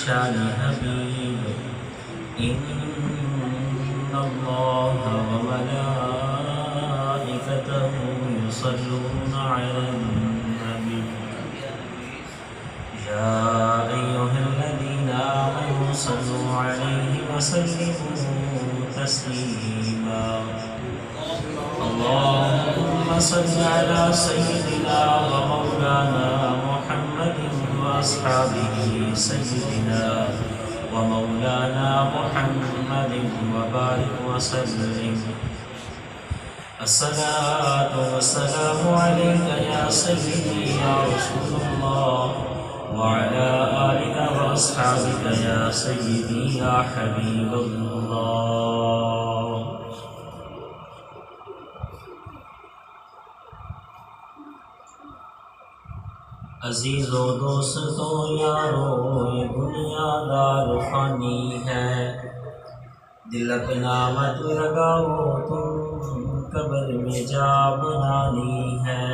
شان حبیب ان اللہ وملائکتہ یصلون علی النبی یا ایھا الذین آمنوا صلوا علیہ وسلموا تسلیما اللهم صل على سيدنا ومولانا محمد وأصحابه سيدنا ومولانا محمد وبارك وسلم الصلاة والسلام عليك يا سيدي يا رسول الله وعلى آلك وأصحابك يا سيدي يا حبيب الله. عزیز و دوستوں یارو یہ دنیا دار فانی ہے، دل اپنا مت لگاؤ تم قبر میں جا بنانی ہے.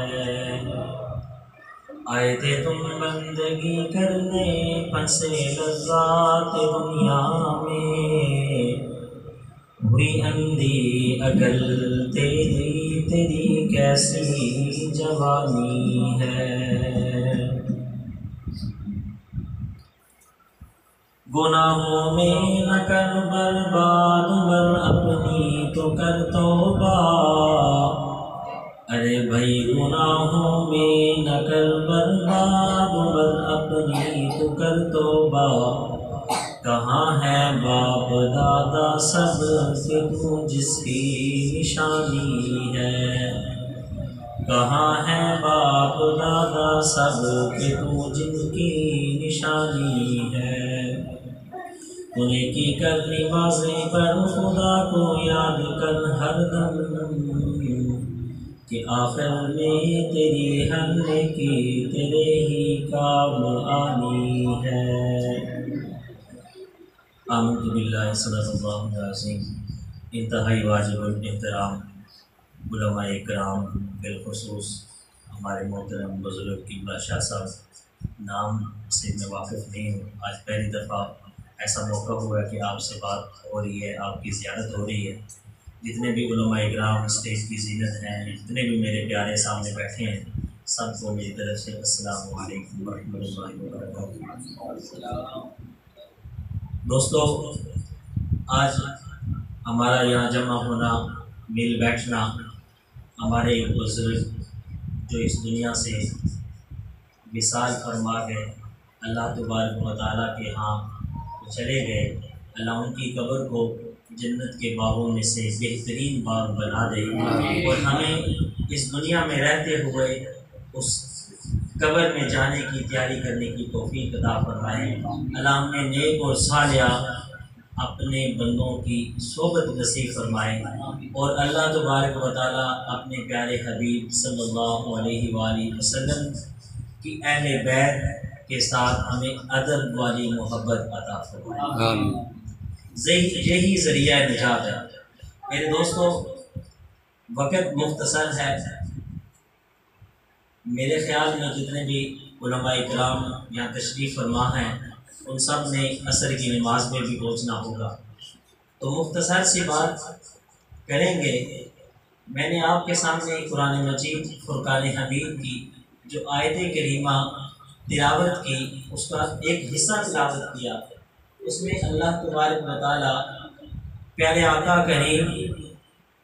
آئے تھے تم بندگی کرنے پھنسے لذات دنیا میں، ہوئی اندھی عقل تیری کیسی جوانی ہے. گناہوں میں نہ کر برباد مر اپنی تو کر توبہ، ارے بھائی گناہوں میں نہ کر برباد مر اپنی تو کر توبہ. کہاں ہے باپ دادا سب کہ تو جس کی نشانی ہے، کہاں ہے باپ دادا سب کہ تو جن کی نشانی ہے. انہیں کی کر نمازیں پر خدا کو یاد کر ہر دم کہ آخر میں تیری ہر نیکی تیرے ہی کام آنی ہے. آمنت باللہ صدق اللہ العظیم. انتہائی واجب الاحترام علماء اکرام، بالخصوص ہمارے محترم بزرگ قبلہ شاہ صاحب، نام سے میں واقف نہیں ہوں، آج پہلی دفعہ ایسا موقع ہوا کہ آپ سے بات ہو رہی ہے، آپ کی زیارت ہو رہی ہے. جتنے بھی علماء اکرام اسٹیج کی زینت ہیں، جتنے بھی میرے پیارے سامنے بیٹھے ہیں، سب کو میری طرف سے السلام علیکم ورحمۃ اللہ وبرکاتہ. دوستو، آج ہمارا یہاں جمع ہونا، مل بیٹھنا، ہمارے ایک بزرگ جو اس دنیا سے وصال فرما گئے، اللہ تبارک و تعالیٰ کے ہاں چلے گئے. اللہ ان کی قبر کو جنت کے باغوں میں سے بہترین باغ بنا دے اور ہمیں اس دنیا میں رہتے ہوئے اس قبر میں جانے کی تیاری کرنے کی توفیق عطا فرمائے. اللہ ہمیں نیک اور صالح اپنے بندوں کی صحبت نصیب فرمائے اور اللہ تبارک و تعالیٰ اپنے پیارے حبیب صلی اللہ علیہ وآلہ وسلم کی اہل بیت کے ساتھ ہمیں ادب والی محبت عطا فرمائے. یہی ذریعہ نجات ہے. میرے دوستو، وقت مختصر ہے. میرے خیال میں جتنے بھی علماء کرام یہاں تشریف فرما ہیں ان سب نے عصر کی نماز میں بھی پہنچنا ہوگا، تو مختصر سی بات کریں گے. میں نے آپ کے سامنے قرآن مجید فرقان حمید کی جو آیت کریمہ تلاوت کی، اس کا ایک حصہ تلاوت کیا. اس میں اللہ تبارک و تعالیٰ پیارے آقا کریم،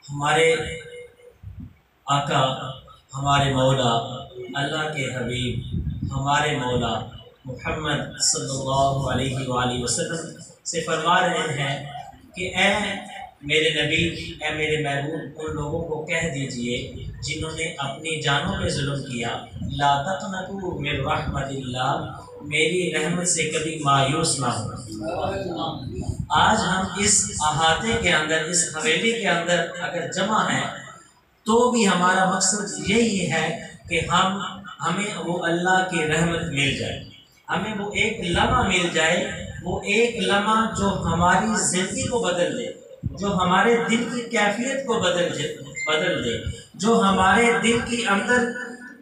ہمارے آقا، ہمارے مولا، اللہ کے حبیب، ہمارے مولا محمد صلی اللہ علیہ وآلہ وسلم سے فرما رہے ہیں کہ اے میرے نبی، اے میرے محبوب، ان لوگوں کو کہہ دیجئے جنہوں نے اپنی جانوں پہ ظلم کیا، لا تقنطوا من رحمت اللہ، میری رحمت سے کبھی مایوس نہ ہو. آج ہم اس احاطے کے اندر، اس حویلی کے اندر اگر جمع ہیں تو بھی ہمارا مقصد یہی ہے کہ ہمیں وہ اللہ کی رحمت مل جائے، ہمیں وہ ایک لمحہ مل جائے، وہ ایک لمحہ جو ہماری زندگی کو بدل دے، جو ہمارے دل کی کیفیت کو بدل دے، جو ہمارے دل کے اندر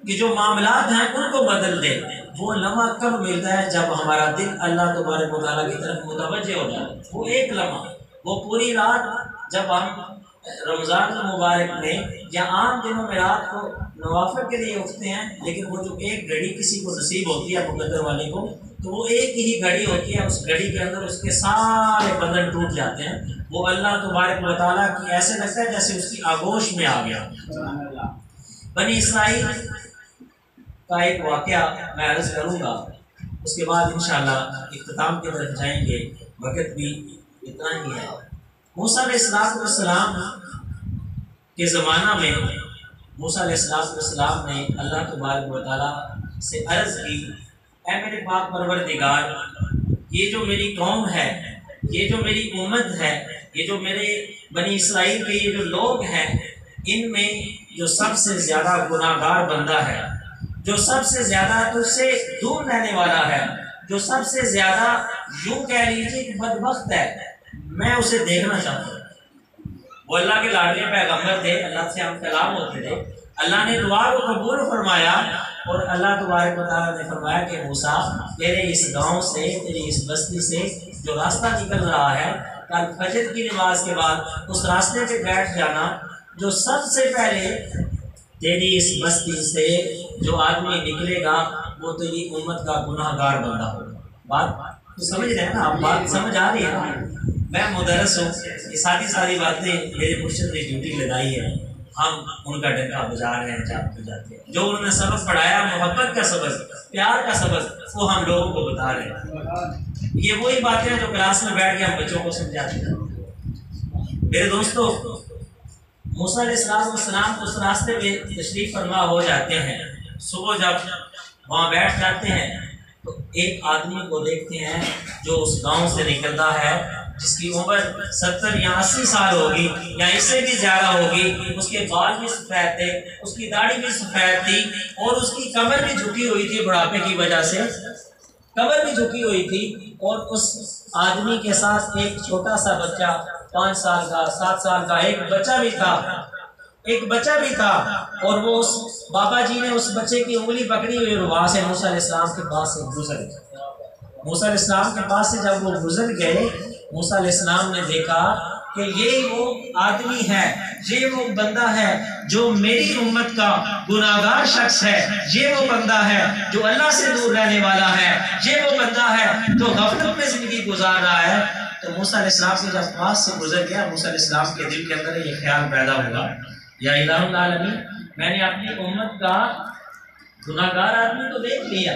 کے جو معاملات ہیں ان کو بدل دے. وہ لمحہ کب ملتا ہے جب ہمارا دل اللہ تبارک و تعالیٰ کی طرف متوجہ ہو جائے. وہ ایک لمحہ، وہ پوری رات جب ہم رمضان المبارک میں یا عام دنوں میں رات کو نوافل کے لیے اٹھتے ہیں، لیکن وہ جو ایک گھڑی کسی کو نصیب ہوتی ہے مقدر والے کو، تو وہ ایک ہی گھڑی ہوتی ہے، اس گھڑی کے اندر اس کے سارے بندھن ٹوٹ جاتے ہیں. وہ اللہ تبارک و تعالیٰ کی ایسے لگتا ہے جیسے اس کی آغوش میں آ گیا. بنی اسرائیل کا ایک واقعہ میں عرض کروں گا، اس کے بعد انشاءاللہ اختتام کی طرف جائیں گے، وقت بھی اتنا ہی ہے. موسیٰ علیہ السلام کے زمانہ میں موسیٰ علیہ السلام نے اللہ تبارک و تعالیٰ سے عرض کی، اے میرے پاک پروردگار، یہ جو میری قوم ہے، یہ جو میری امت ہے، یہ جو میرے بنی اسرائیل کے یہ جو لوگ ہیں، ان میں جو سب سے زیادہ گناہ گار بندہ ہے، جو سب سے زیادہ تجھ سے دور رہنے والا ہے، جو سب سے زیادہ یوں کہہ لیجیے کہ بدبخت ہے، میں اسے دیکھنا چاہتا ہوں. وہ اللہ کے لاڈلے پیغمبر تھے، اللہ سے ہم کلام ہوتے تھے. اللہ نے دعا کو قبول فرمایا اور اللہ تبارک و تعالیٰ نے فرمایا کہ موسیٰ، تیرے اس گاؤں سے، تیری اس بستی سے جو راستہ نکل رہا ہے، کل فجر کی نماز کے بعد اس راستے پہ بیٹھ جانا. جو سب سے پہلے تیری اس بستی سے جو آدمی نکلے گا وہ تیری امت کا گناہ گار بندہ ہوگا. بات تو سمجھ رہے ہیں نا آپ؟ بات سمجھ آ رہی ہے نا؟ میں مدرس ہوں، یہ ساری باتیں میرے مرشد نے ڈیوٹی لگائی ہے، ہم ان کا ڈنکا بجا رہے ہیں، جاتے ہیں. جو انہوں نے سبق پڑھایا، محبت کا سبق، پیار کا سبق، وہ ہم لوگوں کو بتا رہے ہیں. یہ وہی باتیں ہیں جو کلاس میں بیٹھ کے ہم بچوں کو سمجھاتے ہیں. میرے دوستو، موسیٰ علیہ السلام اس راستے پہ تشریف فرما ہو جاتے ہیں. صبح جب وہاں بیٹھ جاتے ہیں تو ایک آدمی کو دیکھتے ہیں جو اس گاؤں سے نکلتا ہے، جس کی عمر 70 یا 80 سال ہوگی یا اس سے بھی زیادہ ہوگی. اس کے بال بھی سفید تھے، اس کی داڑھی بھی سفید تھی، اور اس کی کمر بھی جھکی ہوئی تھی، بڑھاپے کی وجہ سے کمر بھی جھکی ہوئی تھی. اور اس آدمی کے ساتھ ایک چھوٹا سا بچہ، 5 سال کا، 7 سال کا ایک بچہ بھی تھا. اور وہ اس بابا جی نے اس بچے کی انگلی پکڑی ہوئی اور وہاں سے موسیٰ علیہ السلام کے پاس سے گزر گئے. موسیٰ علیہ السلام کے پاس سے جب وہ گزر گئے، موسیٰ علیہ السلام نے دیکھا کہ یہ وہ آدمی ہے، یہ وہ بندہ ہے جو میری امت کا گناہ گار شخص ہے، یہ وہ بندہ ہے جو اللہ سے دور رہنے والا ہے، یہ وہ بندہ ہے جو غفلت میں زندگی گزار رہا ہے. تو موسیٰ علیہ السلام کے جب پاس سے گزر گیا، موسیٰ علیہ السلام کے دل کے اندر یہ خیال پیدا ہوا، یا الہ العالمین، میں نے اپنی امت کا گناہ گار آدمی تو دیکھ لیا،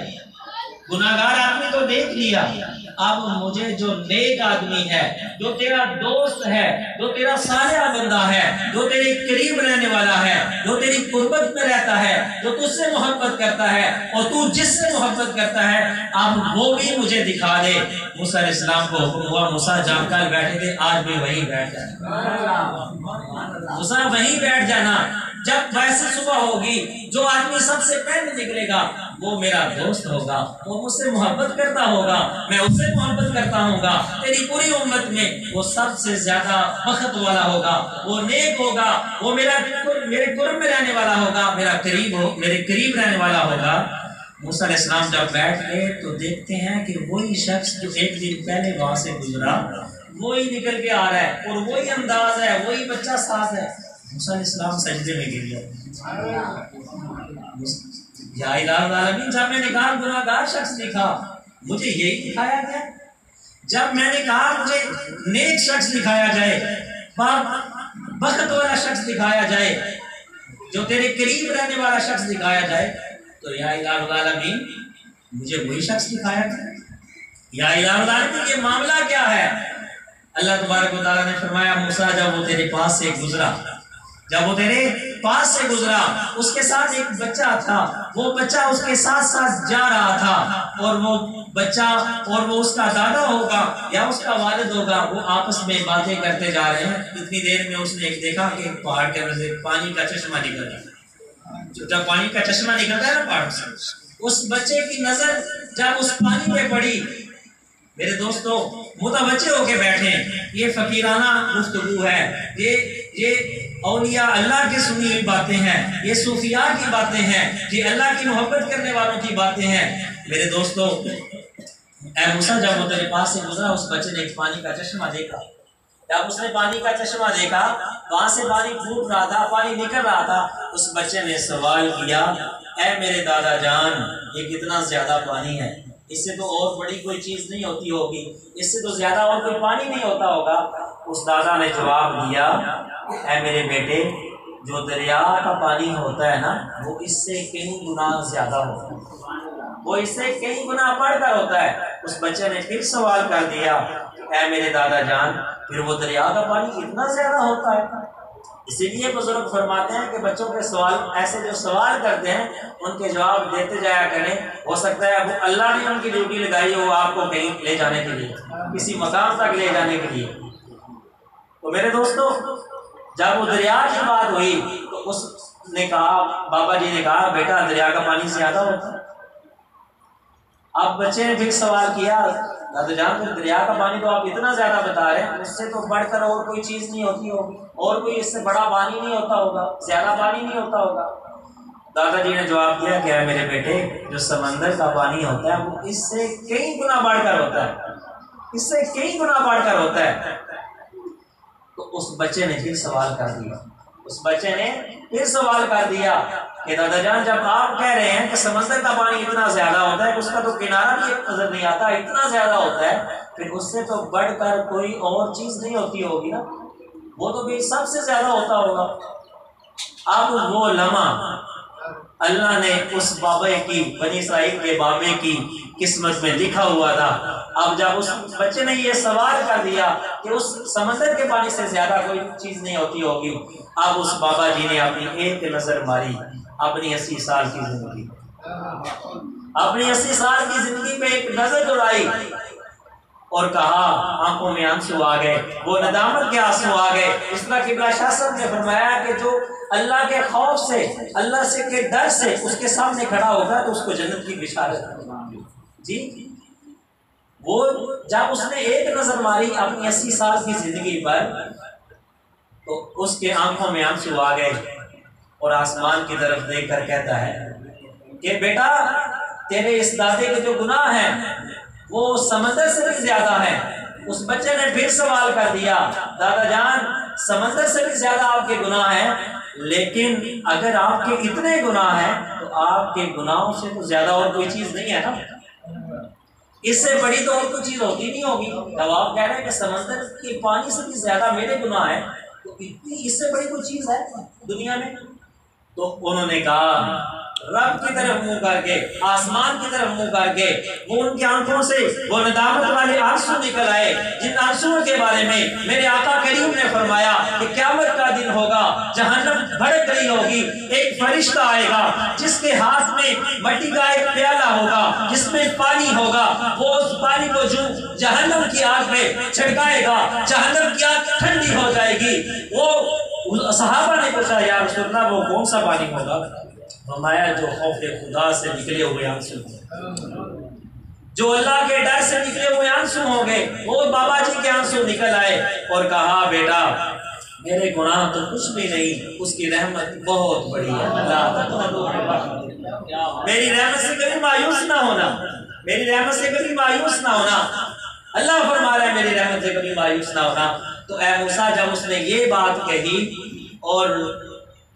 اب مجھے جو نیک آدمی ہے، جو تیرا دوست ہے، جو تیرا صالح بندہ ہے، جو تیرے قریب رہنے والا ہے، جو تیری قربت میں رہتا ہے، جو تجھ سے محبت کرتا ہے اور تو جس سے محبت کرتا ہے، اب وہ بھی مجھے دکھا دے. موسیٰ علیہ السلام کو حکم ہوا، موسیٰ جہاں کل بیٹھے تھے آج بھی وہیں بیٹھ جانا. موسیٰ وہیں بیٹھ جانا. جب ویسے صبح ہوگی، جو آدمی سب سے پہلے نکلے گا وہ میرا دوست ہوگا، وہ مجھ سے محبت کرتا ہوگا، میں اس سے محبت کرتا ہوں گا. تیری پوری امت میں وہ سب سے زیادہ بخت والا ہوگا، وہ نیک ہوگا، وہ میرے قرب میں رہنے والا ہوگا، میرے قریب رہنے والا ہوگا. موسیٰ علیہ السلام جب بیٹھ گئے تو دیکھتے ہیں کہ وہی شخص جو ایک دن پہلے وہاں سے گزرا وہی نکل کے آ رہا ہے، اور وہی انداز ہے، وہی بچہ ساتھ ہے. موسیٰ علیہ السلام سجدے میں گر گیا. یا الہ العالمین، جب میں نے کہا گناہ گار شخص دکھا، مجھے یہی دکھایا گیا. جب میں نے کہا مجھے نیک شخص دکھایا جائے، بخت والا شخص دکھایا جائے، جو تیرے قریب رہنے والا شخص دکھایا جائے، تو یا الہ العالمین مجھے وہی شخص دکھایا گیا. یا الہ العالمین، یہ معاملہ کیا ہے؟ اللہ تبارک و تعالیٰ نے فرمایا، موسیٰ جب وہ تیرے پاس سے گزرا، اس کے ساتھ ایک بچہ تھا، وہ بچہ اس کے ساتھ جا رہا تھا، اور وہ بچہ اور وہ اس کا دادا ہوگا یا اس کا والد ہوگا، وہ آپس میں باتیں کرتے جا رہے ہیں. اتنی دیر میں اس نے ایک دیکھا کہ پہاڑ کے اندر سے پانی کا چشمہ نکل رہا ہے. جب پانی کا چشمہ نکلتا ہے نا پہاڑ سے، اس بچے کی نظر جب اس پانی پہ پڑی، میرے دوستو متوجہ ہو کے بیٹھیں، یہ فقیرانہ گفتگو ہے، یہ اولیاء اللہ کی سنی ہوئی باتیں ہیں، یہ صوفیاء کی باتیں ہیں، یہ اللہ کی محبت کرنے والوں کی باتیں ہیں. میرے دوستوں، اے موسیٰ جب وہ تیرے پاس سے گزرا، اس بچے نے ایک پانی کا چشمہ دیکھا۔ جب اس نے پانی کا چشمہ دیکھا، وہاں سے پانی پھوٹ رہا تھا، پانی نکل رہا تھا، اس بچے نے سوال کیا، اے میرے دادا جان، یہ کتنا زیادہ پانی ہے، اس سے تو اور بڑی کوئی چیز نہیں ہوتی ہوگی، اس سے تو زیادہ اور کوئی پانی نہیں ہوتا ہوگا۔ اس دادا نے جواب دیا، اے میرے بیٹے، جو دریا کا پانی ہوتا ہے نا، وہ اس سے کئی گنا زیادہ ہوتا ہے، وہ اس سے کئی گنا بڑھ کر ہوتا ہے۔ اس بچے نے پھر سوال کر دیا، اے میرے دادا جان، پھر وہ دریا کا پانی اتنا زیادہ ہوتا ہے؟ اسی لیے بزرگ فرماتے ہیں کہ بچوں کے سوال، ایسے جو سوال کرتے ہیں ان کے جواب دیتے جایا کریں، ہو سکتا ہے وہ اللہ نے ان کی ڈیوٹی لگائی ہو آپ کو کہیں لے جانے کے لیے، کسی مقام تک لے جانے کے لیے۔ تو میرے دوستوں، جب وہ دریا کی بات ہوئی تو اس نے کہا، بابا جی نے کہا، بیٹا دریا کا پانی زیادہ ہوتا ہے۔ اب بچے نے پھر سوال کیا، دادا جان، پھر دریا کا پانی تو آپ اتنا زیادہ بتا رہے ہیں، اس سے تو بڑھ کر اور کوئی چیز نہیں ہوتی ہوگی، اور کوئی اس سے بڑا پانی نہیں ہوتا ہوگا، زیادہ پانی نہیں ہوتا ہوگا۔ دادا جی نے جواب دیا کہ میرے بیٹے، جو سمندر کا پانی ہوتا ہے وہ اس سے کئی گنا بڑھ کر ہوتا ہے، اس سے کئی گنا بڑھ کر ہوتا ہے۔ تو اس بچے نے پھر سوال کر دیا، اس بچے نے پھر سوال کر دیا کہ دادا جان، جب آپ کہہ رہے ہیں کہ سمندر کا پانی اتنا زیادہ ہوتا ہے کہ اس کا تو کنارہ بھی نظر نہیں آتا، اتنا زیادہ ہوتا ہے، پھر اس سے تو بڑھ کر کوئی اور چیز نہیں ہوتی ہوگی نا، وہ تو بھی سب سے زیادہ ہوتا ہوگا۔ اب وہ لمحہ اللہ نے اس بابے کی، بنی اسرائیل کے بابے کی قسمت میں لکھا ہوا تھا۔ اب جب اس بچے نے یہ سوال کر دیا کہ اس سمندر کے پانی سے زیادہ کوئی چیز نہیں ہوتی ہوگی، اب اس بابا جی نے اپنی ایک نظر ماری اپنی 80 سال کی زندگی، اپنی 80 سال کی زندگی پہ ایک نظر دوڑائی اور کہا، آنکھوں میں آنسو آ گئے، وہ ندامت کے آنسو آ گئے۔ اس طرح قبلہ شاہ صاحب نے فرمایا کہ جو اللہ کے خوف سے، اللہ سے کے ڈر سے اس کے سامنے کھڑا ہوگا تو اس کو جنت کی بشارت جی۔ وہ جب اس نے ایک نظر ماری اپنی 80 سال کی زندگی پر تو اس کے آنکھوں میں آنسو آ گئے اور آسمان کی طرف دیکھ کر کہتا ہے کہ بیٹا، تیرے اس دادے کے جو گناہ ہیں وہ سمندر سے بھی زیادہ ہیں۔ اس بچے نے پھر سوال کر دیا، دادا جان، سمندر سے بھی زیادہ آپ کے گناہ ہیں، لیکن اگر آپ کے اتنے گناہ ہیں تو آپ کے گناہوں سے تو زیادہ اور کوئی چیز نہیں ہے نا، اس سے بڑی تو اور کوئی چیز ہوتی نہیں ہوگی۔ جب آپ کہہ رہے ہیں کہ سمندر کے پانی سے بھی زیادہ میرے گناہ ہیں تو اتنی اس سے بڑی کوئی چیز ہے دنیا میں؟ تو انہوں نے کہا، رب کی طرف منہ کر کے، آسمان کی طرف منہ کر کے، وہ ان کی آنکھوں سے وہ ندامت والے آنسو نکل آئے جن آنسوؤں کے بارے میں میرے آقا کریم نے فرمایا کہ قیامت کا دن ہوگا، جہنم بھڑک رہی ہوگی، ایک فرشتہ آئے گا جس کے ہاتھ میں مٹی کا ایک پیالہ ہوگا جس میں پانی ہوگا، وہ اس پانی کو جو جہنم کی آگ میں چھڑکائے گا، جہنم کی آگ ٹھنڈی ہو جائے گی۔ وہ صحابہ نے پوچھا، یا رسول اللہ، وہ کون سا پانی ہوگا؟ فرمایا، جو خوف خدا سے نکلے ہوئے آنسو، جو اللہ کے ڈر سے نکلے ہوئے آنسو ہوں گے۔ وہ بابا جی کے آنسو نکل آئے اور کہا، بیٹا، میرے گناہ تو کچھ بھی نہیں، اس کی رحمت بہت بڑی ہے، میری رحمت سے کبھی مایوس نہ ہونا، میری رحمت سے کبھی مایوس نہ ہونا۔ اللہ فرما رہا ہے، میری رحمت سے کبھی مایوس نہ ہونا۔ تو اے موسیٰ، جب اس نے یہ بات کہی اور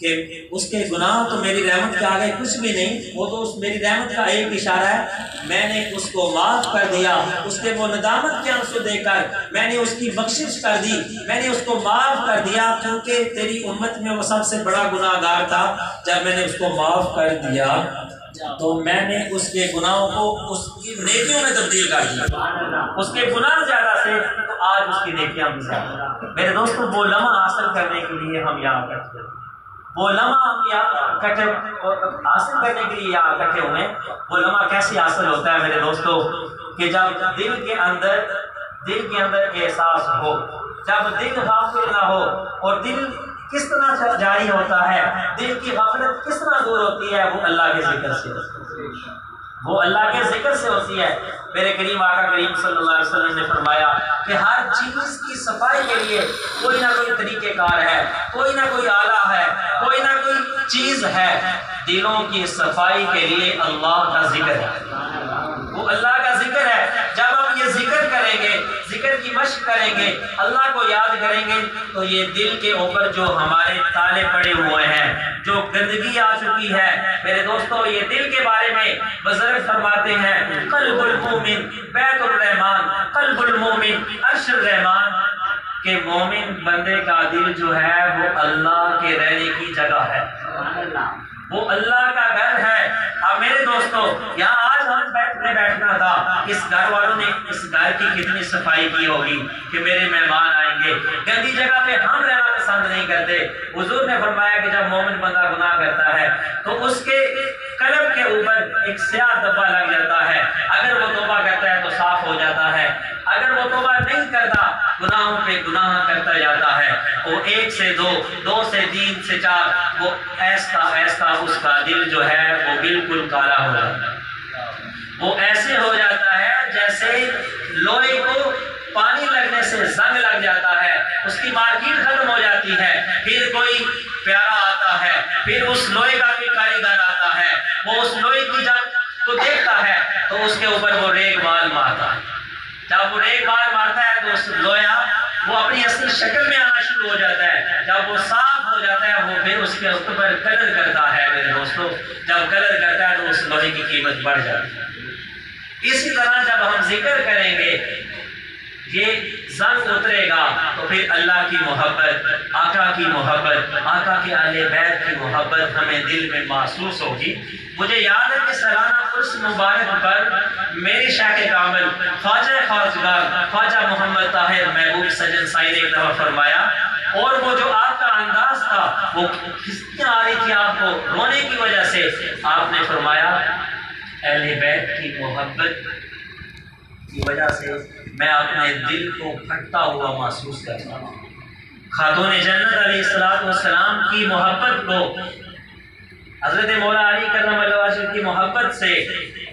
کہ اس کے گناہ تو میری رحمت کے آگے کچھ بھی نہیں، وہ تو اس میری رحمت کا ایک اشارہ ہے، میں نے اس کو معاف کر دیا، اس کے وہ ندامت کے آنسو دے کر میں نے اس کی بخشش کر دی، میں نے اس کو معاف کر دیا، کیونکہ تیری امت میں وہ سب سے بڑا گناہ گار تھا۔ جب میں نے اس کو معاف کر دیا تو میں نے اس کے گناہوں کو اس کی نیکیوں میں تبدیل کر دیا، اس کے گناہ زیادہ تھے تو آج اس کی نیکیاں بھی زیادہ۔ میرے دوستوں، وہ لمحہ حاصل کرنے کے لیے ہم یہاں کرتے ہیں، وہ لمحہ ہم یہاں حاصل کرنے کے لیے یہاں اکٹھے ہوئے۔ وہ لمحہ کیسے حاصل ہوتا ہے میرے دوستوں؟ کہ جب دل کے اندر احساس ہو، جب دل غافل نہ ہو، اور دل کس طرح جاری ہوتا ہے، دل کی غفلت کس طرح دور ہوتی ہے، وہ اللہ کے ذکر سے، وہ اللہ کے ذکر سے ہوتی ہے۔ میرے کریم آقا کریم صلی اللہ علیہ وسلم نے فرمایا کہ ہر چیز کی صفائی کے لیے کوئی نہ کوئی طریقہ کار ہے، کوئی نہ کوئی آلہ ہے، کوئی نہ کوئی چیز ہے۔ دلوں کی صفائی کے لیے اللہ کا ذکر ہے، اللہ کا ذکر ہے۔ جب ہم یہ ذکر کریں گے، ذکر کی مشق کریں گے، اللہ کو یاد کریں گے، تو یہ دل کے اوپر جو ہمارے تالے پڑے ہوئے ہیں، جو گندگی آ چکی ہے، میرے دوستو، یہ دل کے بارے میں بزرگ فرماتے ہیں قلب المومن بیت الرحمان، قلب المومن عرش الرحمان، کہ مومن بندے کا دل جو ہے وہ اللہ کے رہنے کی جگہ ہے، وہ اللہ کا گھر ہے۔ اب میرے دوستو، یہاں آج ہم بیٹھنا تھا، اس گھر والوں نے اس گھر کی کتنی صفائی کی ہوگی کہ میرے مہمان آئیں گے۔ گندی جگہ پہ ہم رہنا پسند نہیں کرتے۔ حضور نے فرمایا کہ جب مومن بندہ گناہ کرتا ہے تو اس کے قلب کے اوپر ایک سیاہ دھبا لگ جاتا ہے، اگر وہ توبہ کرتا ہے تو صاف ہو جاتا ہے، اگر وہ توبہ نہیں کرتا گناہوں پہ گناہ کرتا جاتا ہے، وہ 1 سے 2، 2 سے 3 سے 4، وہ ایسا اس کا دل جو ہے وہ بالکل کالا ہو جاتا ہے۔ وہ ایسے ہو جاتا ہے جیسے لوہے کو پانی لگنے سے زنگ لگ جاتا ہے، اس کی مارکیٹ ختم ہو جاتی ہے، پھر کوئی پیارا آتا ہے، پھر اس لوہے کا کوئی کاریگر آتا ہے، وہ اس لوہے کی جنگ کو دیکھتا ہے تو اس کے اوپر وہ ریگ مال مارتا ہے۔ جب وہ ریگ مال مارتا ہے تو اس لوہا وہ اپنی اصلی شکل میں آنا شروع ہو جاتا ہے۔ جب وہ صاف ہو جاتا ہے وہ پھر اس کے اوپر کلر کرتا ہے۔ میرے دوستو، جب کلر کرتا ہے تو اس لوہے کی قیمت بڑھ جاتی ہے۔ اسی طرح جب ہم ذکر کریں گے، یہ زنگ اترے گا تو پھر اللہ کی محبت، آقا کی محبت، آقا کے اہل بیت کی محبت ہمیں دل میں محسوس ہوگی۔ مجھے یاد ہے کہ سالانہ عرس مبارک پر میرے شیخ کامل خواجہ خواجگار خواجہ محمد طاہر محبوب سجن سائی نے ایک دفعہ فرمایا، اور وہ جو آپ کا انداز تھا وہ کس آ رہی تھی آپ کو رونے کی وجہ سے، آپ نے فرمایا اہل بیت کی محبت کی وجہ سے میں اپنے دل کو پھٹتا ہوا محسوس کرتا ہوں۔ خاتون جنت علیہ السلام کی محبت کو، حضرت مولا علی کرم اللہ وجہہ کی محبت سے،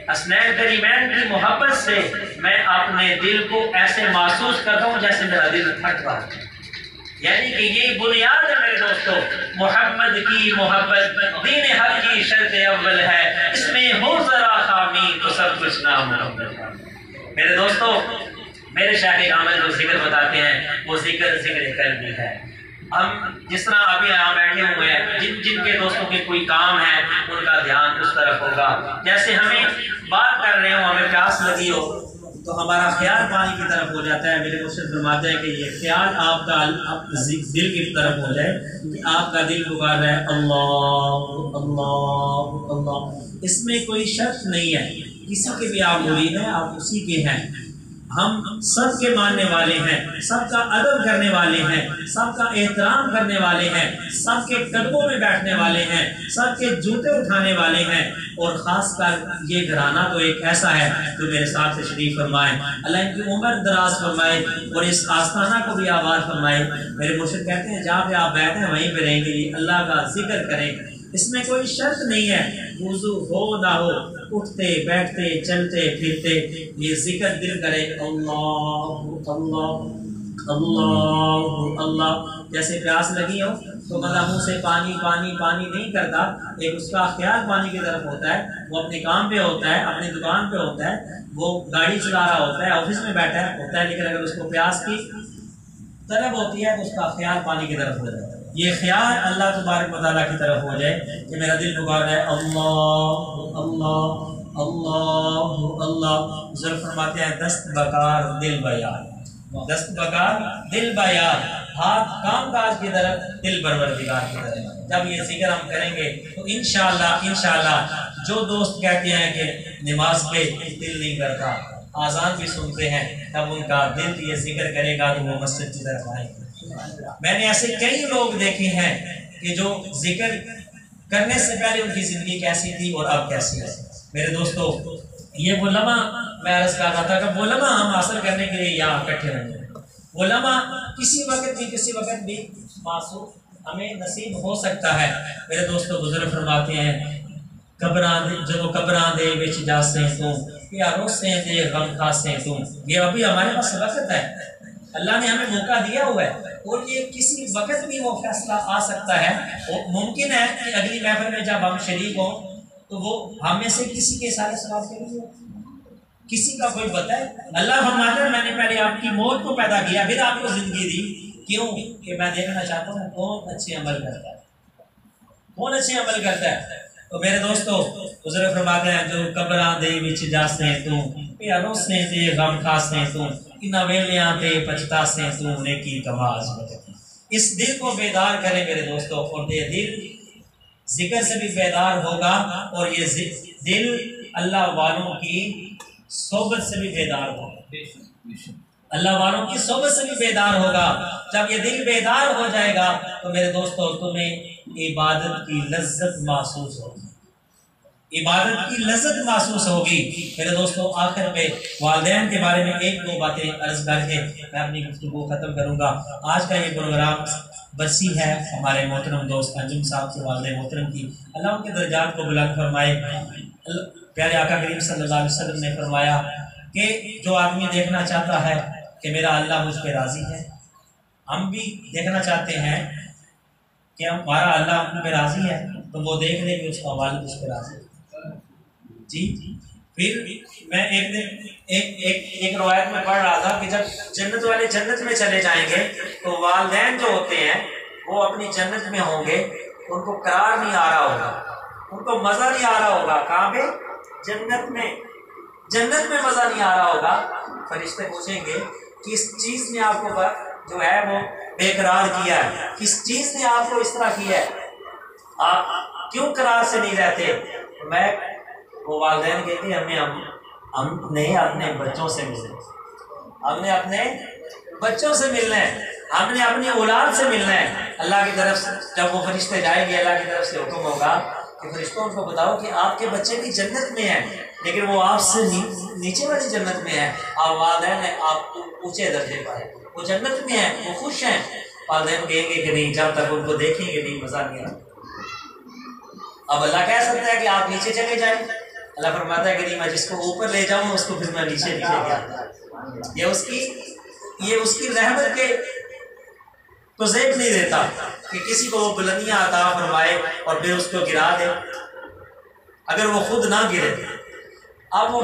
حسنین کریمین کی محبت سے میں اپنے دل کو ایسے محسوس کرتا ہوں جیسے میرا دل پھٹ رہا ہے۔ یعنی کہ یہ بنیاد ہے میرے دوستو، محمد کی محبت دین حق کی شرط اول ہے، اس میں ہو ذرا خامی تو سب کچھ نامکمل ہے۔ میرے دوستو، میرے شیخ کامل جو ذکر بتاتے ہیں وہ ذکر قلبی ہے۔ ہم جس طرح ابھی یہاں بیٹھے ہوئے ہیں، جن کے دوستوں کے کوئی کام ہے ان کا دھیان اس طرف ہوگا۔ جیسے ہمیں بات کر رہے ہوں، ہمیں پیاس لگی ہو تو ہمارا خیال پانی کی طرف ہو جاتا ہے۔ میرے مرشد فرماتے ہیں کہ یہ خیال آپ کا دل کی طرف ہو جائے کہ آپ کا دل پکار رہا ہے اللہ اللہ اللہ۔ اس میں کوئی شرط نہیں ہے، کسی کے بھی آپ مرید ہیں، آپ اسی کے ہیں۔ ہم سب کے ماننے والے ہیں، سب کا ادب کرنے والے ہیں، سب کا احترام کرنے والے ہیں، سب کے قدموں میں بیٹھنے والے ہیں، سب کے جوتے اٹھانے والے ہیں، اور خاص کر یہ گھرانہ تو ایک ایسا ہے جو میرے ساتھ تشریف فرمائے، اللہ ان کی عمر دراز فرمائے اور اس آستانہ کو بھی آباد فرمائے۔ میرے مرشد کہتے ہیں جہاں پہ آپ بیٹھے ہیں وہیں پہ رہیں گے، اللہ کا ذکر کریں، اس میں کوئی شرط نہیں ہے، وضو ہو نہ ہو، اٹھتے بیٹھتے چلتے پھرتے یہ ذکر دل کرے اللہ اللہ اللہ اللہ۔ جیسے پیاس لگی ہو تو بندہ منہ سے پانی پانی پانی نہیں کرتا، ایک اس کا خیال پانی کی طرف ہوتا ہے، وہ اپنے کام پہ ہوتا ہے، اپنی دکان پہ ہوتا ہے، وہ گاڑی چلا رہا ہوتا ہے، آفس میں بیٹھا ہوتا ہے، لیکن اگر اس کو پیاس کی طلب ہوتی ہے تو اس کا خیال پانی کی طرف ہو جاتا ہے۔ یہ خیال اللہ تبارک و تعالیٰ کی طرف ہو جائے کہ میرا دل پکار رہا ہے اللہ اللہ اللہ اللہ۔ بزرگ فرماتے ہیں دست بکار دل بیار، دست بکار دل بیار، ہاتھ کام کاج کی طرف دل پروردگار کی طرف۔ جب یہ ذکر ہم کریں گے تو انشاءاللہ جو دوست کہتے ہیں کہ نماز پہ دل نہیں کرتا، آذان بھی سنتے ہیں، تب ان کا دل یہ ذکر کرے گا تو وہ مسجد کی طرف آئے گا۔ میں نے ایسے کئی لوگ دیکھے ہیں کہ جو ذکر کرنے سے پہلے ان کی زندگی کیسی تھی اور اب کیسی ہے۔ میرے دوستو، یہ وہ لمحہ میں عرض کر رہا تھا کہ وہ لمحہ ہم حاصل کرنے کے لیے یہاں اکٹھے ہوں گے، وہ لمحہ کسی وقت بھی معصوم ہمیں نصیب ہو سکتا ہے۔ میرے دوستو، بزرگ فرماتے ہیں جب قبراں دے وچ جاسیں تو یا روسیں دے غم کھاسیں تو، یہ ابھی ہمارے پاس وقت ہے، اللہ نے ہمیں موقع دیا ہوا ہے، اور یہ کسی وقت بھی وہ فیصلہ آ سکتا ہے۔ ممکن ہے کہ اگلی محفل میں جب ہم شریک ہوں تو وہ ہم میں سے کسی کے سارے سوال کریں گے، کسی کا کوئی پتہ ہے؟ اللہ فرماتا ہے میں نے پہلے آپ کی موت کو پیدا کیا پھر آپ کو زندگی دی، کیوں؟ کہ میں دیکھنا چاہتا ہوں کون اچھے عمل کرتا ہے، کون اچھے عمل کرتا ہے۔ تو میرے دوستو بزرگ فرماتے ہیں جو قبراں دے وچ جاسیں تو پیاروسیں تے غم کھاسیں تو انہاں ویلیاں تے پچھتاسیں تو نیکی کماز بتتی۔ اس دل کو بیدار کریں میرے دوستو، اور یہ دل ذکر سے بھی بیدار ہوگا، اور یہ دل اللہ والوں کی صحبت سے بھی بیدار ہوگا، اللہ والوں کی صحبت سے بھی بیدار ہوگا۔ جب یہ دل بیدار ہو جائے گا تو میرے دوستو تمہیں عبادت کی لذت محسوس ہوگی، عبادت کی لذت محسوس ہوگی۔ میرے دوستو آخر میں والدین کے بارے میں ایک دو باتیں عرض کر کے میں اپنی گفتگو ختم کروں گا۔ آج کا یہ پروگرام برسی ہے ہمارے محترم دوست انجم صاحب کے والد محترم کی، اللہ ان کے درجات کو بلند فرمائے۔ پیارے آقا کریم صلی اللہ علیہ وسلم نے فرمایا کہ جو آدمی دیکھنا چاہتا ہے کہ میرا اللہ مجھ پہ راضی ہے، ہم بھی دیکھنا چاہتے ہیں کہ ہمارا اللہ ہم پہ راضی ہے، تو وہ دیکھ لیں کہ اس کا والد اس پہ راضی ہے۔ جی پھر میں ایک دن ایک روایت میں پڑھ رہا تھا کہ جب جنت والے جنت میں چلے جائیں گے تو والدین جو ہوتے ہیں وہ اپنی جنت میں ہوں گے، ان کو قرار نہیں آ رہا ہوگا، ان کو مزہ نہیں آ رہا ہوگا۔ کہاں پہ؟ جنت میں، جنت میں مزہ نہیں آ رہا ہوگا۔ فرشتے پوچھیں گے کس چیز نے آپ کو جو ہے وہ بے قرار کیا ہے، کس چیز نے آپ کو اس طرح کیا ہے، آپ کیوں قرار سے نہیں رہتے؟ میں وہ والدین کہتے ہیں ہم نے اپنے بچوں سے ملنا ہے، ہم نے اپنے بچوں سے ملنا ہے، ہم نے اپنی اولاد سے ملنا ہے۔ اللہ کی طرف سے جب وہ فرشتے جائیں گے اللہ کی طرف سے حکم ہوگا کہ فرشتوں ان کو بتاؤ کہ آپ کے بچے بھی جنت میں ہیں لیکن وہ آپ سے نیچے والی جنت میں ہے، آپ والدین ہیں آپ اونچے درجے پر ہیں، وہ جنت میں ہیں، وہ خوش ہیں۔ والدین کہیں گے کہ نہیں، جب تک ان کو دیکھیں گے نہیں مزہ نہیں آتا۔ اب اللہ کہہ سکتا ہے کہ آپ نیچے چلے جائیں، اللہ فرماتا ہے کہ نہیں، میں جس کو اوپر لے جاؤں اس کو پھر میں نیچے لے گیا۔ یہ اس کی رحمت کے تو زیب نہیں دیتا کہ کسی کو وہ بلندیاں عطا فرمائے اور پھر اس کو گرا دے اگر وہ خود نہ گرے۔ اب وہ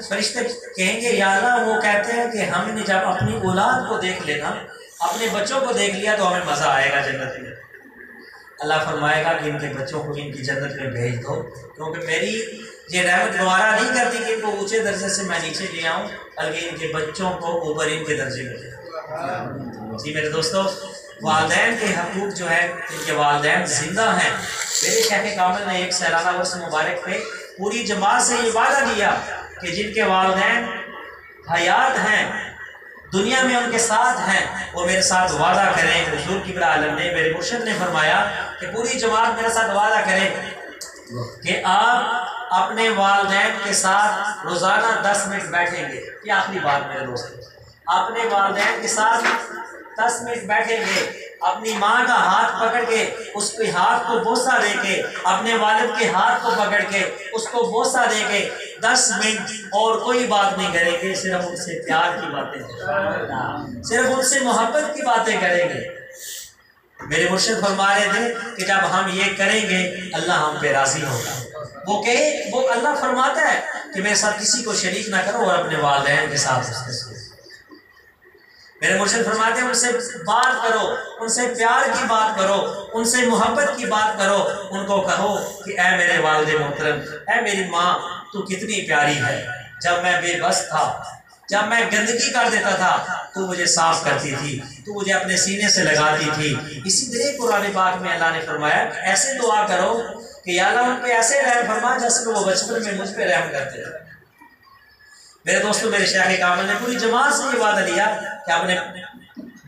فرشتے کہیں گے یا اللہ، وہ کہتے ہیں کہ ہم نے جب اپنی اولاد کو دیکھ لینا، اپنے بچوں کو دیکھ لیا تو ہمیں مزہ آئے گا جنت میں۔ اللہ فرمائے گا کہ ان کے بچوں کو ان کی جنت میں بھیج دو، کیونکہ میری یہ رحمت گوارا نہیں کرتی کہ ان کو اونچے درجے سے میں نیچے لے آؤں، بلکہ ان کے بچوں کو اوپر ان کے درجے میں لے آؤں۔ جی میرے دوستو، والدین کے حقوق جو ہے، ان کے والدین زندہ ہیں۔ میرے شیخ کامل نے ایک سالانہ ورث مبارک پہ پوری جماعت سے یہ وعدہ کیا کہ جن کے والدین حیات ہیں، دنیا میں ان کے ساتھ ہیں، وہ میرے ساتھ وعدہ کریں۔ حضور کبریٰ عالم نے، میرے مرشد نے فرمایا کہ پوری جماعت میرے ساتھ وعدہ کریں کہ آپ اپنے والدین کے ساتھ روزانہ 10 منٹ بیٹھیں گے۔ یہ آخری بات میرے دوست، اپنے والدین کے ساتھ 10 منٹ بیٹھیں گے، اپنی ماں کا ہاتھ پکڑ کے اس کے ہاتھ کو بوسہ دے کے، اپنے والد کے ہاتھ کو پکڑ کے اس کو بوسہ دے کے 10 منٹ اور کوئی بات نہیں کریں گے، صرف ان سے پیار کی باتیں، صرف ان سے محبت کی باتیں کریں گے۔ میرے مرشد فرما رہے تھے کہ جب ہم یہ کریں گے اللہ ہم پہ راضی ہوگا۔ وہ اللہ فرماتا ہے کہ میرے ساتھ کسی کو شریک نہ کرو اور اپنے والدین کے ساتھ میرے مرشد فرماتے ہیں ان سے بات کرو، ان سے پیار کی بات کرو، ان سے محبت کی بات کرو، ان کو کہو کہ اے میرے والد محترم، اے میری ماں، تو کتنی پیاری ہے، جب میں بے بس تھا، جب میں گندگی کر دیتا تھا تو مجھے صاف کرتی تھی، تو مجھے اپنے سینے سے لگاتی تھی۔ اسی طرح قرآن پاک میں اللہ نے فرمایا کہ ایسے دعا کرو کہ یا اللہ ان پہ ایسے رحم فرما جیسے کہ وہ بچپن میں مجھ پہ رحم کرتے تھے۔ میرے دوستوں، میرے شیخ کامل نے پوری جماعت سے یہ وعدہ لیا کہ اپنے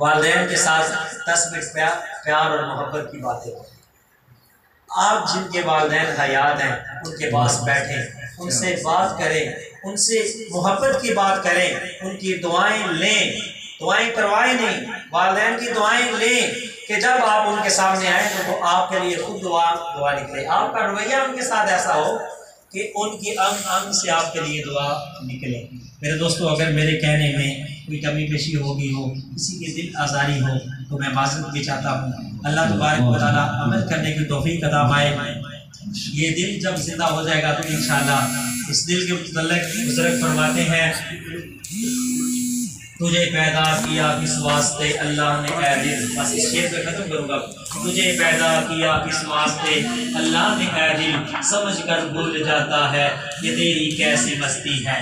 والدین کے ساتھ 10 منٹ پیار اور محبت کی باتیں کریں۔ آپ جن کے والدین حیات ہیں ان کے پاس بیٹھیں، ان سے بات کریں، ان سے محبت کی بات کریں، ان کی دعائیں لیں، دعائیں کروائیں نہیں، والدین کی دعائیں لیں کہ جب آپ ان کے سامنے آئیں تو وہ آپ کے لیے خود دعا نکلے۔ آپ کا رویہ ان کے ساتھ ایسا ہو کہ ان کی انگ سے آپ کے لیے دعا نکلے۔ میرے دوستو، اگر میرے کہنے میں کوئی کمی پیشی ہوگی ہو، کسی کی دل آزاری ہو تو میں معذرت بھی چاہتا ہوں۔ اللہ تبارک و تعالیٰ عمل کرنے کی توفیق عطا فرمائے۔ یہ دل جب زندہ ہو جائے گا تو انشاءاللہ اس دل کے متعلق بزرگ فرماتے ہیں تجھے پیدا کیا کس واسطے اللہ نے اے دل، بس اس شعر پہ ختم کروں گا، تجھے پیدا کیا کس واسطے اللہ نے اے دل، سمجھ کر بھول جاتا ہے یہ تیری کیسی مستی ہے۔